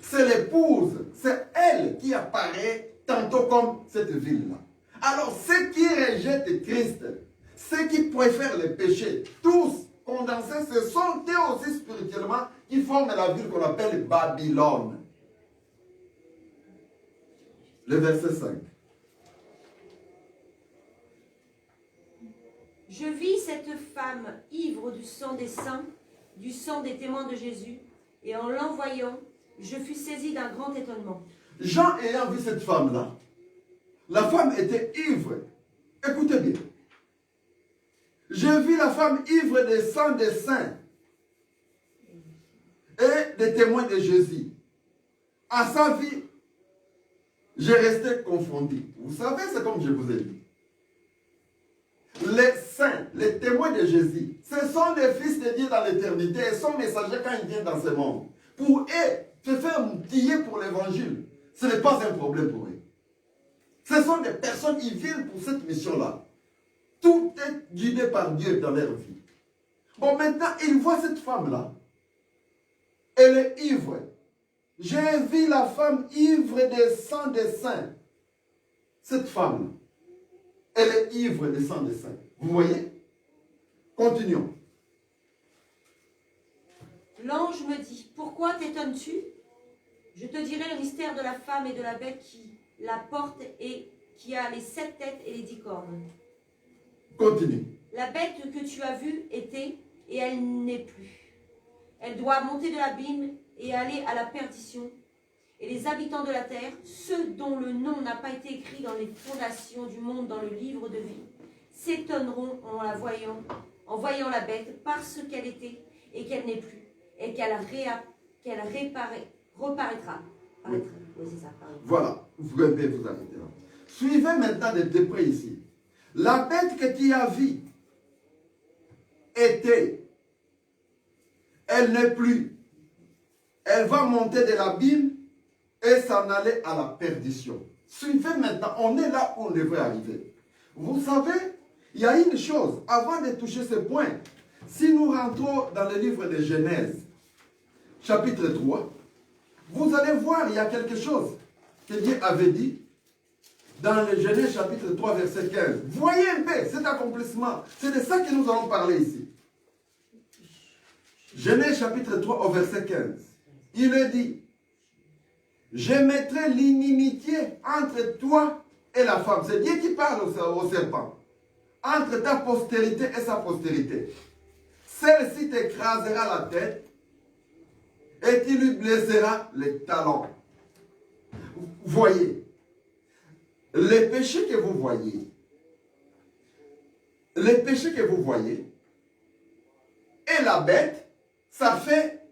C'est l'épouse, c'est elle qui apparaît tantôt comme cette ville-là. Alors, ceux qui rejettent Christ, ceux qui préfèrent le péché, tous condensés, ce sont eux aussi spirituellement qui forment la ville qu'on appelle Babylone. Le verset 5. Je vis cette femme ivre du sang des saints, du sang des témoins de Jésus, et en l'envoyant, je fus saisi d'un grand étonnement. Jean ayant vu cette femme-là, la femme était ivre. Écoutez bien. J'ai vu la femme ivre des sang des saints et des témoins de Jésus. À sa vie, j'ai resté confondu. Vous savez, c'est comme je vous ai dit. Les saints, les témoins de Jésus, ce sont des fils de Dieu dans l'éternité et sont messagers quand ils viennent dans ce monde. Pour eux, se faire outiller pour l'évangile, ce n'est pas un problème pour eux. Ce sont des personnes qui viennent pour cette mission-là. Tout est guidé par Dieu dans leur vie. Bon, maintenant, ils voient cette femme-là. Elle est ivre. J'ai vu la femme ivre des sang des saints. Cette femme, elle est ivre des sang des saints. Vous voyez? Continuons. L'ange me dit, pourquoi t'étonnes-tu? Je te dirai le mystère de la femme et de la bête qui la porte et qui a les 7 têtes et les 10 cornes. Continue. La bête que tu as vue était, et elle n'est plus. Elle doit monter de l'abîme et aller à la perdition. Et les habitants de la terre, ceux dont le nom n'a pas été écrit dans les fondations du monde dans le livre de vie, s'étonneront en voyant la bête parce qu'elle était et qu'elle n'est plus, et qu'elle reparaîtra. Oui. Oui, c'est ça, pardon. Voilà, vous pouvez vous arrêter là. Suivez maintenant de près ici. La bête que tu as vue était, elle n'est plus. Elle va monter de l'abîme et s'en aller à la perdition. Suivez maintenant, on est là où on devrait arriver. Vous savez, il y a une chose, avant de toucher ce point, si nous rentrons dans le livre de Genèse, chapitre 3, vous allez voir, il y a quelque chose que Dieu avait dit dans le Genèse chapitre 3, verset 15. Voyez un peu cet accomplissement. C'est de ça que nous allons parler ici. Genèse chapitre 3 au verset 15. Il est dit, je mettrai l'inimitié entre toi et la femme. C'est Dieu qui parle au serpent. Entre ta postérité et sa postérité. Celle-ci t'écrasera la tête et tu lui blesseras les talons. Voyez, les péchés que vous voyez, et la bête, ça fait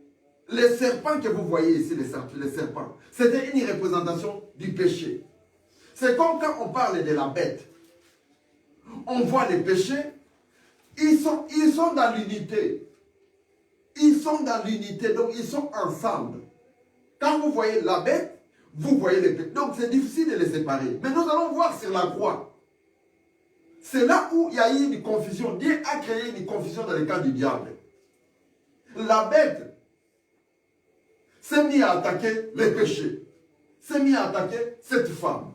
les serpents que vous voyez ici, les serpents. C'était une représentation du péché. C'est comme quand on parle de la bête. On voit les péchés, ils sont dans l'unité. Ils sont dans l'unité, donc ils sont ensemble. Quand vous voyez la bête, vous voyez les péchés. Donc c'est difficile de les séparer. Mais nous allons voir sur la croix. C'est là où il y a eu une confusion. Dieu a créé une confusion dans le camp du diable. La bête s'est mise à attaquer les péchés. S'est mise à attaquer cette femme.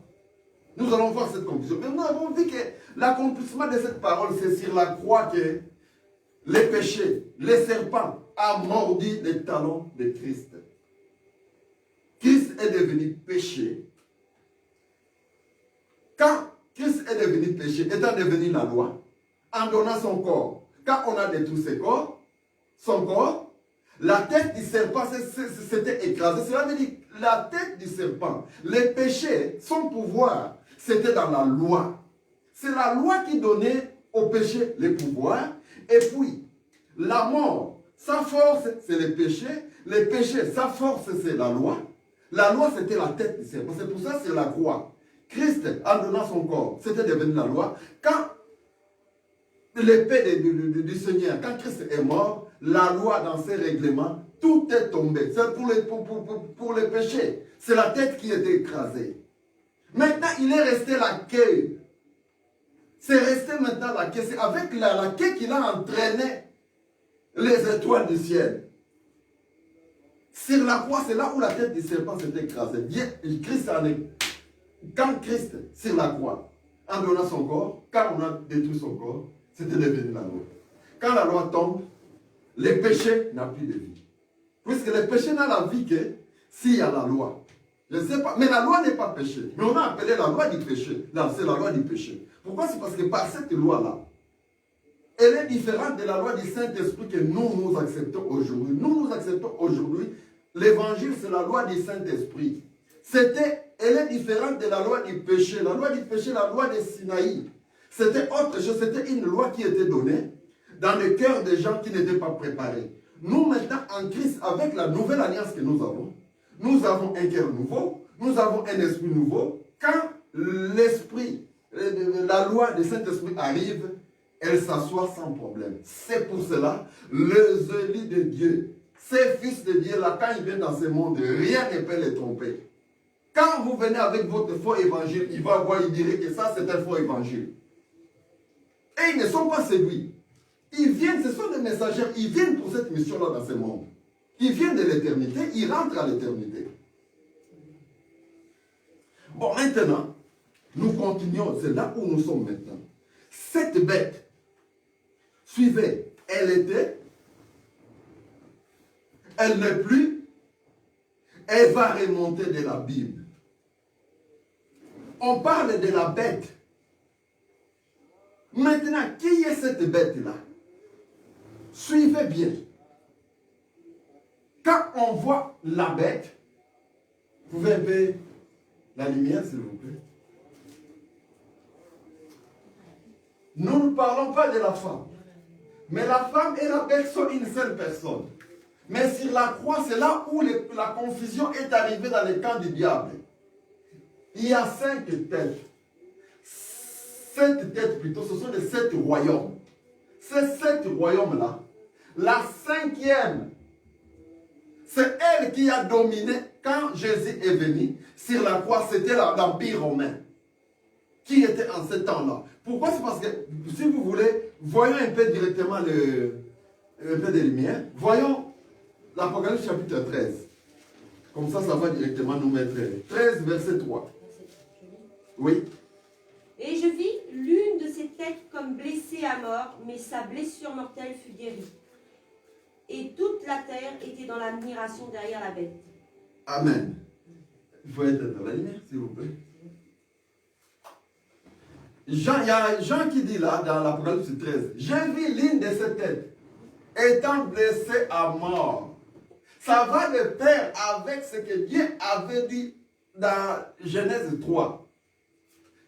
Nous allons voir cette confusion. Mais nous avons vu que l'accomplissement de cette parole, c'est sur la croix que les péchés, les serpents, a mordu les talons de Christ. Christ est devenu péché. Quand Christ est devenu péché, étant devenu la loi, en donnant son corps, quand on a détruit son corps, la tête du serpent s'était écrasée. Cela veut dire la tête du serpent, les péchés, son pouvoir, c'était dans la loi. C'est la loi qui donnait au péché les pouvoirs. Et puis, la mort, sa force, c'est les péchés, sa force, c'est la loi. La loi, c'était la tête du serpent. C'est pour ça que c'est la croix. Christ, en donnant son corps, c'était devenu la loi. Quand l'épée du Seigneur, quand Christ est mort, la loi dans ses règlements, tout est tombé. C'est pour les péchés. C'est la tête qui était écrasée. Maintenant, il est resté la queue. C'est resté maintenant la queue. C'est avec la queue qu'il a entraîné les étoiles du ciel. Sur la croix, c'est là où la tête du serpent s'est écrasée. Quand Christ, sur la croix, en donnant son corps, quand on a détruit son corps, c'était devenu la loi. Quand la loi tombe, les péchés n'ont plus de vie. Puisque les péchés n'ont la vie que s'il y a la loi. Je ne sais pas, mais la loi n'est pas péché. Mais on a appelé la loi du péché. Là, c'est la loi du péché. Pourquoi? C'est parce que par cette loi-là, elle est différente de la loi du Saint-Esprit que nous acceptons aujourd'hui. Nous acceptons aujourd'hui. L'évangile, c'est la loi du Saint-Esprit. Elle est différente de la loi du péché. La loi du péché, la loi des Sinaï. C'était autre chose. C'était une loi qui était donnée dans le cœur des gens qui n'étaient pas préparés. Nous, maintenant, en Christ, avec la nouvelle alliance que nous avons un cœur nouveau, nous avons un esprit nouveau. Quand l'esprit, la loi du Saint-Esprit arrive, elle s'assoit sans problème. C'est pour cela, les élus de Dieu, ces fils de Dieu là, quand ils viennent dans ce monde, rien ne peut les tromper. Quand vous venez avec votre faux évangile, il va voir, il dirait que ça c'est un faux évangile. Et ils ne sont pas séduits. Ils viennent, ce sont des messagers, ils viennent pour cette mission-là dans ce monde. Ils viennent de l'éternité, ils rentrent à l'éternité. Bon, maintenant, nous continuons, c'est là où nous sommes maintenant. Cette bête, suivez, elle était, elle n'est plus, elle va remonter de la Bible. On parle de la bête. Maintenant, qui est cette bête-là? Suivez bien. Quand on voit la bête, vous pouvez un peu la lumière, s'il vous plaît. Nous ne parlons pas de la femme. Mais la femme et la bête sont une seule personne. Mais sur la croix, c'est là où la confusion est arrivée dans le camp du diable. Il y a 5 têtes. 7 têtes plutôt, ce sont les 7 royaumes. Ces 7 royaumes-là, la 5e, c'est elle qui a dominé quand Jésus est venu. Sur la croix, c'était l'Empire romain qui était en ce temps-là. Pourquoi? C'est parce que, si vous voulez, voyons un peu directement un peu de lumière. Voyons l'Apocalypse chapitre 13. Comme ça va directement nous mettre 13, verset 3. Oui. Et je vis l'une de ses têtes comme blessée à mort, mais sa blessure mortelle fut guérie. Et toute la terre était dans l'admiration derrière la bête. Amen. Il faut être dans la lumière, s'il vous plaît. Jean, il y a Jean qui dit là, dans l'Apocalypse 13, j'ai vu l'une de ses têtes étant blessée à mort. Ça va de pair avec ce que Dieu avait dit dans Genèse 3.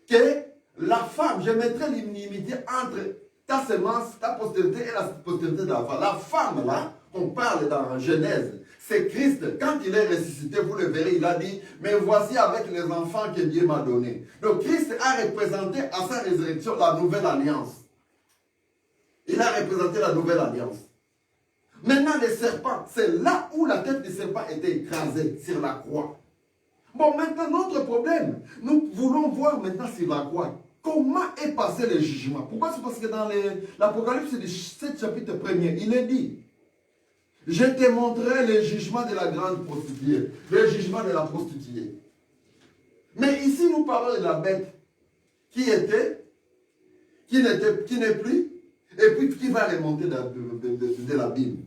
Que la femme, je mettrai l'inimité entre ta semence, ta postérité et la postérité de la femme. La femme, là, on parle dans Genèse, c'est Christ. Quand il est ressuscité, vous le verrez, il a dit, mais voici avec les enfants que Dieu m'a donnés. Donc Christ a représenté à sa résurrection la nouvelle alliance. Il a représenté la nouvelle alliance. Maintenant, le serpent, c'est là où la tête du serpent était écrasée, sur la croix. Bon, maintenant, notre problème, nous voulons voir maintenant sur la croix, comment est passé le jugement. Pourquoi? C'est parce que dans l'Apocalypse du 7 chapitre 1er, il est dit, je te montrerai le jugement de la grande prostituée, le jugement de la prostituée. Mais ici, nous parlons de la bête qui était, qui n'est plus, et puis qui va remonter de la Bible.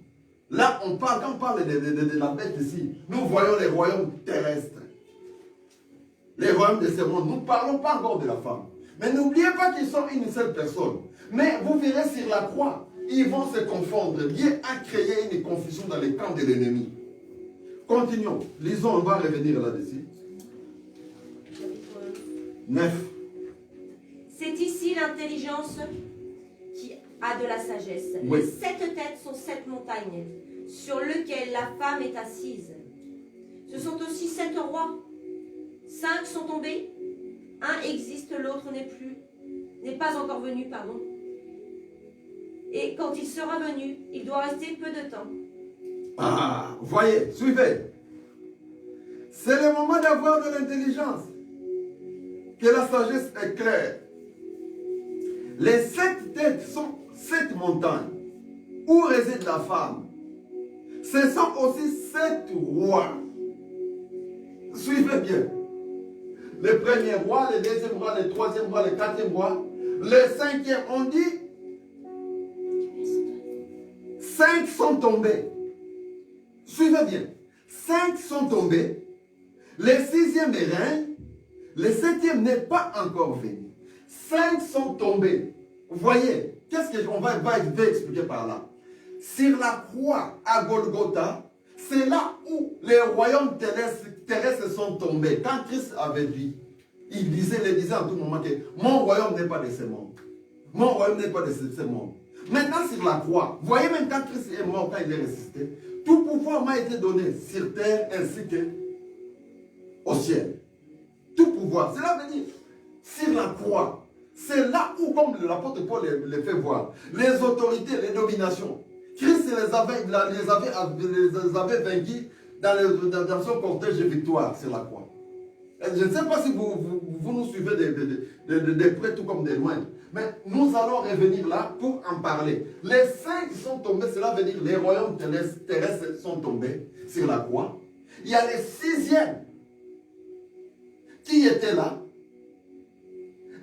Là, quand on parle de la bête ici, nous voyons les royaumes terrestres. Les royaumes de ce monde. Nous ne parlons pas encore de la femme. Mais n'oubliez pas qu'ils sont une seule personne. Mais vous verrez sur la croix, ils vont se confondre. Dieu a créé une confusion dans les camps de l'ennemi. Continuons. Lisons, on va revenir là-dessus. 9. C'est ici l'intelligence qui a de la sagesse. Oui. Les 7 têtes sont 7 montagnes sur lesquelles la femme est assise. Ce sont aussi 7 rois. 5 sont tombés. Un existe, l'autre n'est pas encore venu, pardon. Et quand il sera venu, il doit rester peu de temps. Ah, voyez, suivez. C'est le moment d'avoir de l'intelligence. Que la sagesse est claire. Les 7 têtes sont 7 montagnes où réside la femme. Ce sont aussi 7 rois. Suivez bien. Le premier roi, le deuxième roi, le troisième roi, le quatrième roi, le cinquième, on dit 5 sont tombés. Suivez bien. 5 sont tombés. Le 6e règne. Le 7e n'est pas encore venu. 5 sont tombés. Vous voyez, qu'est-ce qu'on va expliquer par là? Sur la croix à Golgotha, c'est là où les royaumes terrestres sont tombés. Quand Christ avait dit, il disait en tout moment que mon royaume n'est pas de ce monde. Mon royaume n'est pas de ce monde. Maintenant sur la croix, voyez même quand Christ est mort, quand il est ressuscité, tout pouvoir m'a été donné sur terre ainsi qu'au ciel. Tout pouvoir. Cela veut dire, sur la croix, C'est là où, comme l'apôtre Paul les fait voir, les autorités, les dominations, Christ les avait vaincus dans son cortège de victoire sur la croix. Je ne sais pas si vous nous suivez de près tout comme de loin, mais nous allons revenir là pour en parler. Les 5 qui sont tombés, cela veut dire les royaumes terrestres sont tombés sur la croix. Il y a les 6e qui étaient là.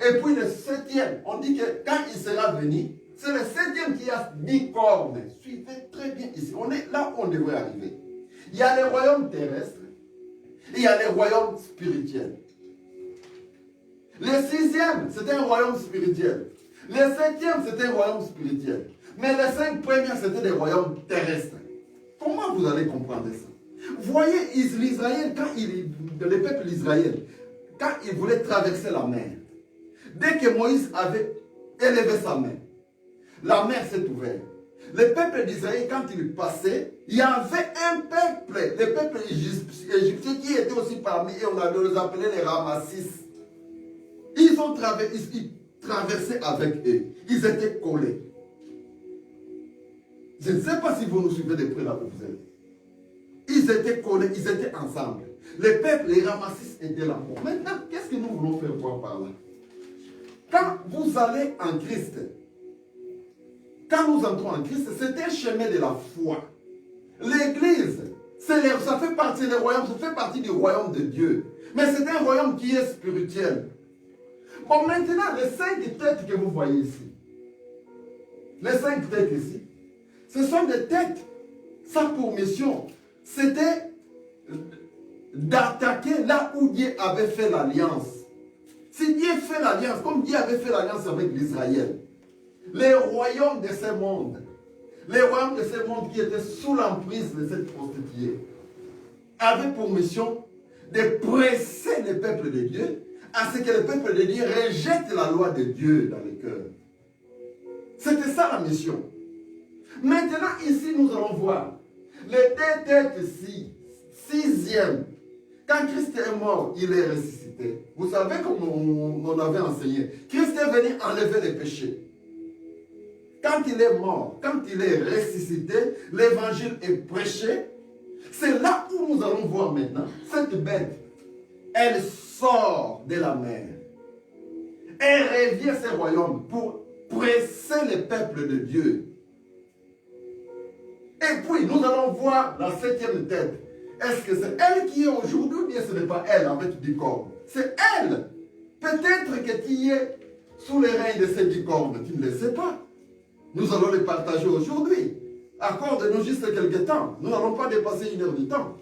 Et puis le 7e, on dit que quand il sera venu, c'est le 7e qui a 10 cornes. Suivez très bien ici. On est là où on devrait arriver. Il y a les royaumes terrestres. Et il y a les royaumes spirituels. Le 6e, c'était un royaume spirituel. Le 7e, c'était un royaume spirituel. Mais les 5 premiers, c'était des royaumes terrestres. Comment vous allez comprendre ça? Voyez l'Israël, le peuple d'Israël, quand il voulait traverser la mer, dès que Moïse avait élevé sa main, la mer s'est ouverte. Le peuple d'Israël, quand il passait, il y avait un peuple, le peuple égyptien qui était aussi parmi eux, on les appelait les Ramassis. Ils traversaient avec eux. Ils étaient collés. Je ne sais pas si vous nous suivez de près là où vous êtes. Ils étaient collés, ils étaient ensemble. Le peuple, les Ramassis étaient là. Maintenant, qu'est-ce que nous voulons faire voir par là? Quand vous allez en Christ, quand nous entrons en Christ, c'est un chemin de la foi. L'Église, ça fait partie des royaumes, ça fait partie du royaume de Dieu. Mais c'est un royaume qui est spirituel. Bon, maintenant, les 5 têtes que vous voyez ici, les 5 têtes ici, ce sont des têtes. Ça pour mission, c'était d'attaquer là où Dieu avait fait l'alliance. Si Dieu fait l'alliance, comme Dieu avait fait l'alliance avec l'Israël, les royaumes de ce monde, qui étaient sous l'emprise de cette prostituée, avaient pour mission de presser le peuple de Dieu à ce que le peuple de Dieu rejette la loi de Dieu dans les cœurs. C'était ça la mission. Maintenant, ici, nous allons voir les 2 têtes ici, 6e. Quand Christ est mort, il est ressuscité. Vous savez comme on avait enseigné. Christ est venu enlever les péchés. Quand il est mort, quand il est ressuscité, l'évangile est prêché. C'est là où nous allons voir maintenant cette bête. Elle sort de la mer. Elle revient à ses royaumes pour presser les peuples de Dieu. Et puis, nous allons voir la 7e tête. Est-ce que c'est elle qui est aujourd'hui ou bien ce n'est pas elle avec 10 cornes? C'est elle. Peut-être que tu es sous les règnes de ces 10 cornes. Tu ne le sais pas. Nous allons les partager aujourd'hui. Accorde-nous juste quelques temps. Nous n'allons pas dépasser 1 heure du temps.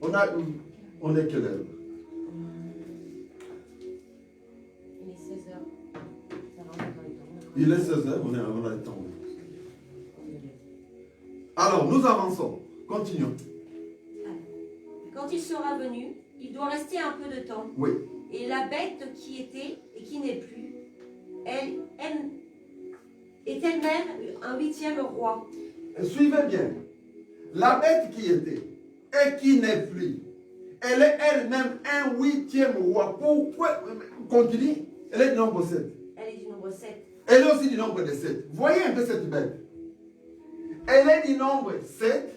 On est quelle heure? Il est 16h. Il est 16h, on a le temps. Alors, nous avançons. Continuons. Quand il sera venu, il doit rester un peu de temps. Oui. Et la bête qui était et qui n'est plus, elle est elle-même un 8e roi. Suivez bien. La bête qui était et qui n'est plus, elle est elle-même un 8e roi. Pourquoi? Continue. Elle est du nombre 7. Elle est du nombre 7. Elle est aussi du nombre de 7. Voyez un peu cette bête. Elle est du nombre 7.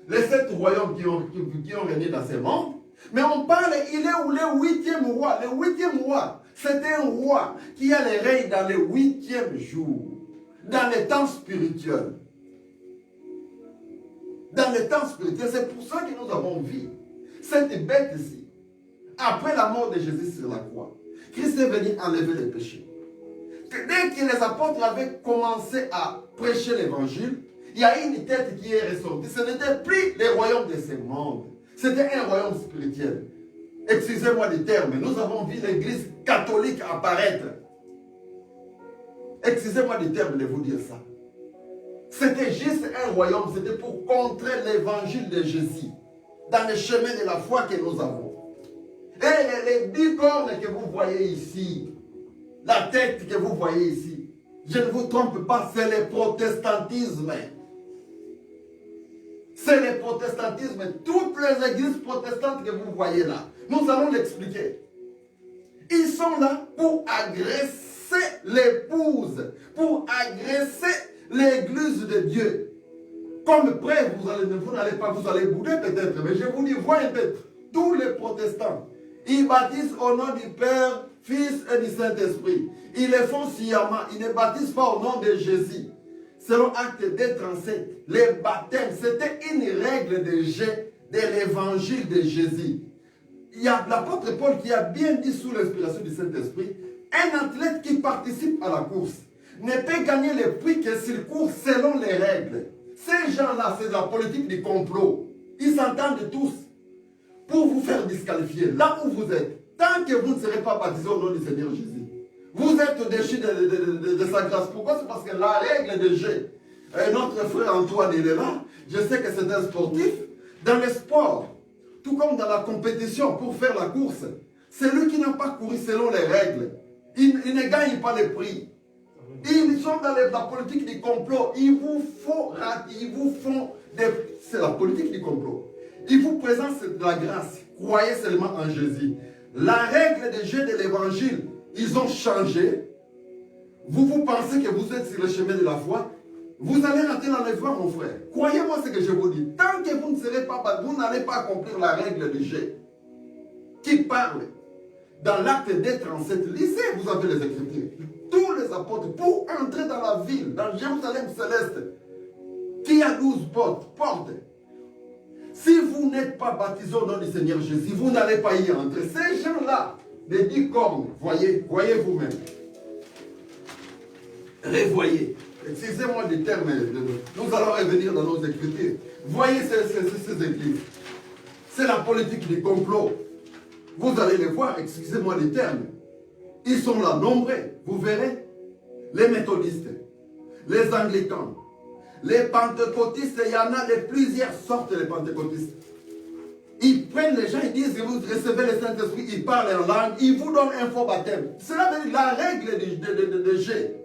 Les 7 royaumes qui ont régné dans ces mondes. Mais on parle, il est où le 8e roi? Le 8e roi, c'est un roi qui a les règnes dans le 8e jour. Dans les temps spirituels. Dans les temps spirituels. C'est pour ça que nous avons vu cette bête ici. Après la mort de Jésus sur la croix, Christ est venu enlever les péchés. Dès que les apôtres avaient commencé à prêcher l'évangile, il y a une tête qui est ressortie. Ce n'était plus les royaumes de ce monde. C'était un royaume spirituel. Excusez-moi du terme, nous avons vu l'église catholique apparaître. Excusez-moi du terme de vous dire ça. C'était juste un royaume, c'était pour contrer l'évangile de Jésus dans le chemin de la foi que nous avons. Et les 10 cornes que vous voyez ici, la tête que vous voyez ici, je ne vous trompe pas, c'est le protestantisme. C'est le protestantisme. Toutes les églises protestantes que vous voyez là, nous allons l'expliquer. Ils sont là pour agresser l'épouse, pour agresser l'église de Dieu. Comme près, vous n'allez pas, vous allez bouder peut-être, mais je vous dis, voyez peut-être, tous les protestants, ils baptisent au nom du Père, Fils et du Saint-Esprit. Ils le font sciemment, ils ne baptisent pas au nom de Jésus. Selon Acte 2:37, les baptêmes, c'était une règle de l'évangile de Jésus. Il y a l'apôtre Paul qui a bien dit sous l'inspiration du Saint-Esprit, un athlète qui participe à la course ne peut gagner le prix que s'il court selon les règles. Ces gens-là, c'est la politique du complot. Ils s'entendent tous pour vous faire disqualifier là où vous êtes. Tant que vous ne serez pas baptisé au nom du Seigneur Jésus, vous êtes déchus de sa grâce. Pourquoi? C'est parce que la règle de jeu, notre frère Antoine, il est là. Je sais que c'est un sportif. Dans le sport, tout comme dans la compétition pour faire la course, c'est lui qui n'a pas couru selon les règles. Il ne gagne pas les prix. Ils sont dans la politique du complot. Ils vous font c'est la politique du complot. Ils vous présentent de la grâce. Croyez seulement en Jésus. La règle de jeu de l'évangile, ils ont changé. Vous pensez que vous êtes sur le chemin de la foi. Vous allez rater l'enlèvement, mon frère. Croyez-moi ce que je vous dis. Tant que vous ne serez pas, vous n'allez pas accomplir la règle du jeu qui parle dans l'acte 2:37. Lisez, vous avez les Écritures. Tous les apôtres, pour entrer dans la ville, dans Jérusalem céleste, qui a 12 portes. Si vous n'êtes pas baptisé au nom du Seigneur Jésus, vous n'allez pas y entrer. Ces gens-là, les 10 cornes, voyez vous-même. Revoyez. Excusez-moi du terme, nous allons revenir dans nos Écritures. Voyez ces églises. C'est la politique du complot. Vous allez les voir, excusez-moi du terme. Ils sont là, nombreux, vous verrez. Les méthodistes, les anglicans, les pentecôtistes, il y en a de plusieurs sortes de pentecôtistes. Ils prennent les gens, ils disent, vous recevez le Saint-Esprit, ils parlent en langue, ils vous donnent un faux baptême. Cela veut dire la règle de jeu.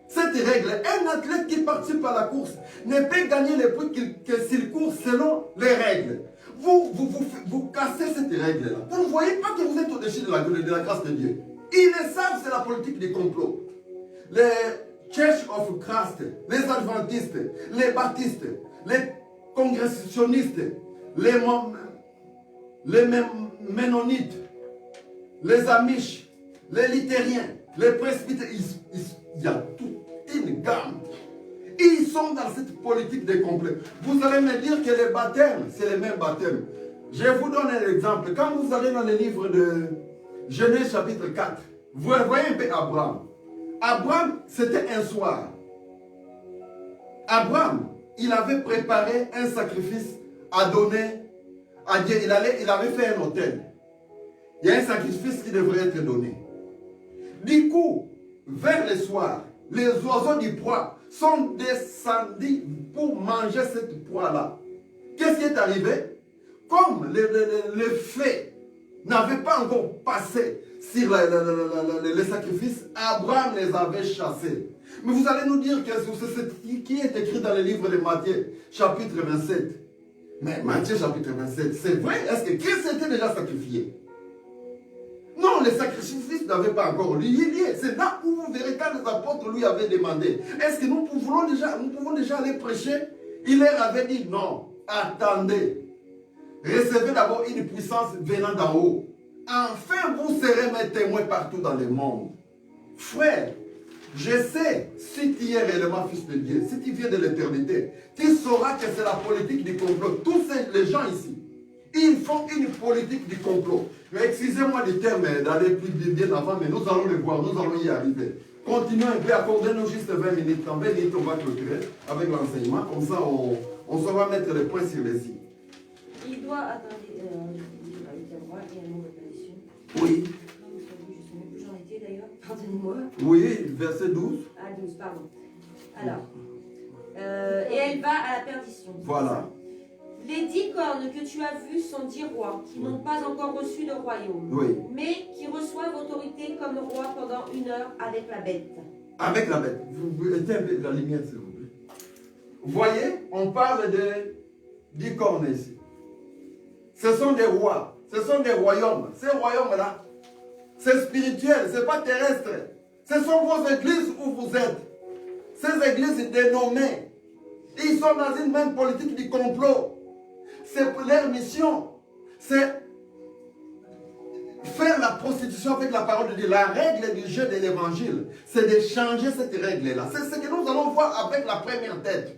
Cette règle, un athlète qui participe à la course ne peut gagner le prix que s'il court selon les règles. Vous cassez cette règle-là. Vous ne voyez pas que vous êtes au-dessus de la grâce de Dieu. Ils le savent, c'est la politique du complot. Les Church of Christ, les adventistes, les baptistes, les congrégationnistes, les ménonites, les amish, les luthériens, les presbytériens, il y a toute une gamme. Ils sont dans cette politique de complot. Vous allez me dire que les baptêmes, c'est les mêmes baptêmes. Je vous donne un exemple. Quand vous allez dans le livre de Genèse chapitre 4, vous voyez un peu Abraham. Abraham, c'était un soir. Abraham, il avait préparé un sacrifice à donner à Dieu. Il avait fait un autel. Il y a un sacrifice qui devrait être donné. Du coup, vers le soir, les oiseaux du proie sont descendus pour manger cette proie-là. Qu'est-ce qui est arrivé? Comme le feu n'avait pas encore passé sur les sacrifices, Abraham les avait chassés. Mais vous allez nous dire que c'est ce qui est écrit dans le livre de Matthieu, chapitre 27. Mais Matthieu, chapitre 27, c'est vrai? Est-ce que Christ était déjà sacrifié? Non, les sacrifices n'avaient pas encore lié. C'est là où vous verrez quand les apôtres lui avaient demandé, est-ce que nous pouvons déjà aller prêcher? Il leur avait dit non, attendez. Recevez d'abord une puissance venant d'en haut. Enfin, vous serez mes témoins partout dans le monde. Frère, je sais, si tu es réellement fils de Dieu, si tu viens de l'éternité, tu sauras que c'est la politique du complot. Tous les gens ici, ils font une politique du complot. Excusez-moi du terme d'aller plus bien avant, mais nous allons le voir, nous allons y arriver. Continuons un peu, accordez-nous juste 20 minutes. En 20 minutes, on va clôturer avec l'enseignement. Comme ça, on saura mettre les points sur les i. Il doit attendre le droit et un mot de tradition. Oui. Je ne sais plus où j'en étais d'ailleurs, pardonnez-moi. Oui, verset 12. Ah, 12, pardon. Alors, et elle va à la perdition. Voilà. Les 10 cornes que tu as vues sont 10 rois qui n'ont pas encore reçu de royaume, Oui. mais qui reçoivent autorité comme roi pendant 1 heure avec la bête. Avec la bête. Vous mettez un peu de la lumière, s'il vous plaît. Vous voyez, on parle de 10 cornes ici. Ce sont des rois, ce sont des royaumes. Ces royaumes-là, C'est spirituel, ce n'est pas terrestre. Ce sont vos églises où vous êtes. Ces églises dénommées. Ils sont dans une même politique du complot. C'est leur mission. C'est faire la prostitution avec la parole de Dieu. La règle du jeu de l'évangile, c'est de changer cette règle-là. C'est ce que nous allons voir avec la première tête.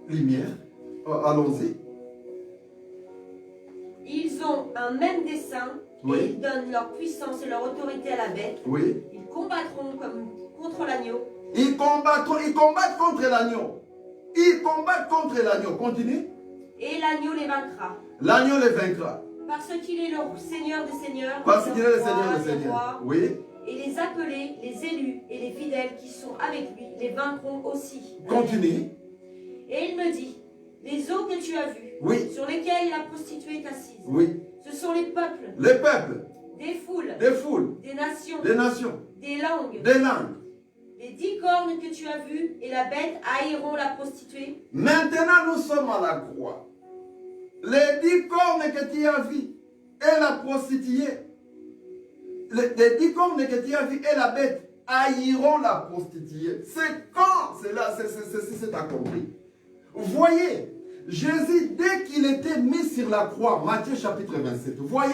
Lumière. Allons-y. Ils ont un même dessein, Oui. et ils donnent leur puissance et leur autorité à la bête. Oui. Ils combattront contre l'agneau. Ils combattent contre l'agneau. Ils combattent contre l'agneau. Continue. Et l'agneau les vaincra. L'agneau les vaincra. Parce qu'il est le Seigneur des Seigneurs. Parce qu'il est le roi Seigneur des des Seigneurs. rois. Oui. Et les appelés, les élus et les fidèles qui sont avec lui les vaincront aussi. Continue. Et il me dit, les eaux que tu as vues, Oui. sur lesquelles la prostituée est assise, Oui. ce sont les peuples, Les peuples, des foules, des foules, des nations, des nations, des langues. des langues. Les 10 cornes que tu as vues et la bête haïront la prostituée. Maintenant, nous sommes à la croix. Les 10 cornes que tu as vues et la prostituée, les 10 cornes que tu as vues et la bête haïront la prostituée. C'est quand c'est accompli. Voyez, Jésus, dès qu'il était mis sur la croix, Matthieu chapitre 27, voyez,